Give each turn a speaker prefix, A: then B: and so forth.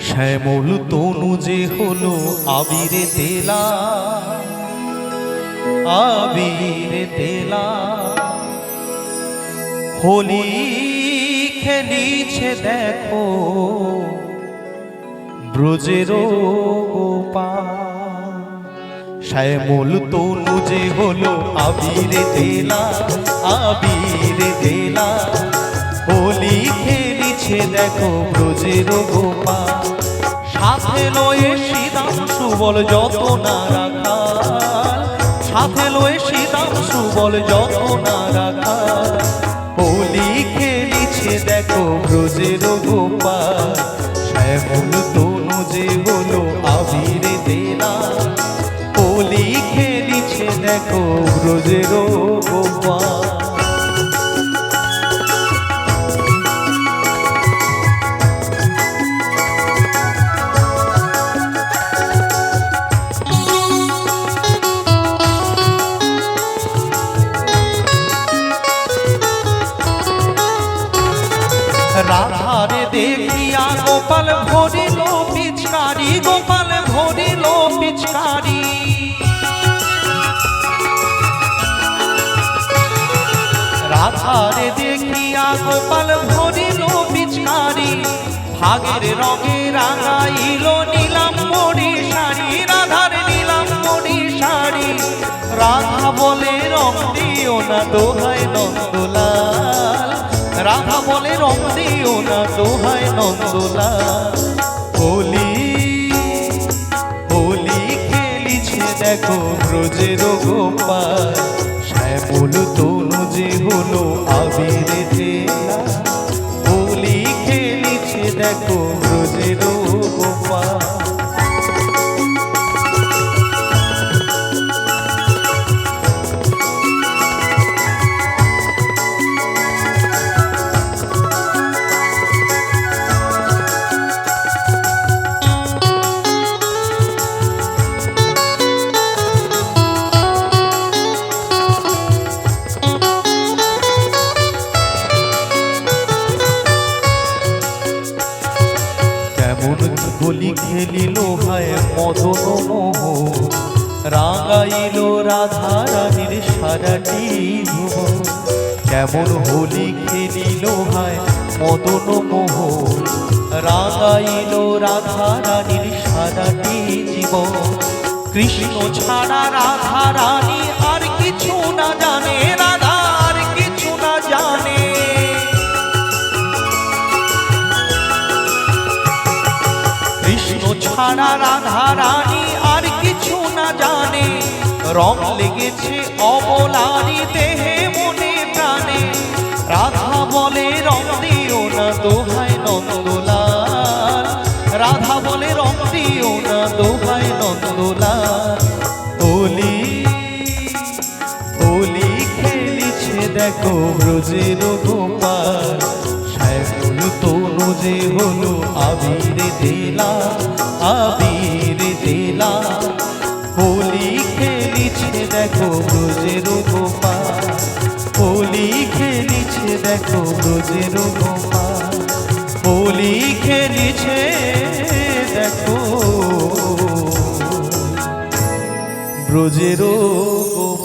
A: শ্যামল তনু যে হলো আবিরে তেলা, আবিরে তেলা। হোলি খেলিছে দেখো ব্রজের গোপাল। শ্যামল তনু যে হলো আবিরে তেলা, আবিরে তেলা। হোলি খেলিছে দেখো ব্রজের গোপাল। সাথে লয়ে শ্রীদাম সুবল যত না রাখাল, সাথে লয়ে শ্রীদাম সুবল যত না রাখাল। হোলি খেলিছে দেখো ব্রজের গোপাল। শ্যামল তনু যে হলো আবিরে তেলা, হোলি খেলিছে দেখো ব্রজের গোপাল। রাধারে দেখিয়া গোপাল ভরিল পিচকারি, গোপাল ভরিল পিচকারি। রাধারে দেখিয়া গোপাল ভরিল পিচকারি। ভাগের রঙে রাঙাইল নীলাম্বরী শাড়ি, রাধার নীলাম্বরী শাড়ি। রাধা বলে রং দিও না দোহাই নন্দলাল, রাধা বলে রং দিও না দোহাই নন্দলাল। হোলি হোলি খেলিছে দেখো ব্রজের গোপাল। শ্যামল তনু যে হলো আবিরে তেলা, হোলি খেলিছে দেখো ব্রজের গোপাল। হোলি খেলিল হায় মদন মোহ, রাঙাইল রাধা রানীর সারাটি ভুবন। কেমন হোলি খেলিল হায় মদন মোহ, রাঙাইল রাধা রানীর সারাটি জীবন। কৃষ্ণ ছাড়া রাধা রানী আর কিছু না জানে, রাধা আর কিছু না জানে। কৃষ্ণ ছাড়া রাধা রানী আর কিছু না জানে। রং লেগেছে অবলারী দেহে মনে প্রাণে। রাধা বলে রং দিও না দোহাই নন্দলাল, রাধা বলে রং দিও না দোহাই নন্দলাল। হোলি হোলি খেলিছে দেখো ব্রজের গোপাল। শ্যামল তনু যে হলো আবিরে তেলা, আবিরে তেলা। হোলি খেলিছে দেখো ব্রজের গোপাল। হোলি খেলিছে দেখো ব্রজের গোপাল। হোলি খেলিছে দেখো ব্রজের গোপাল।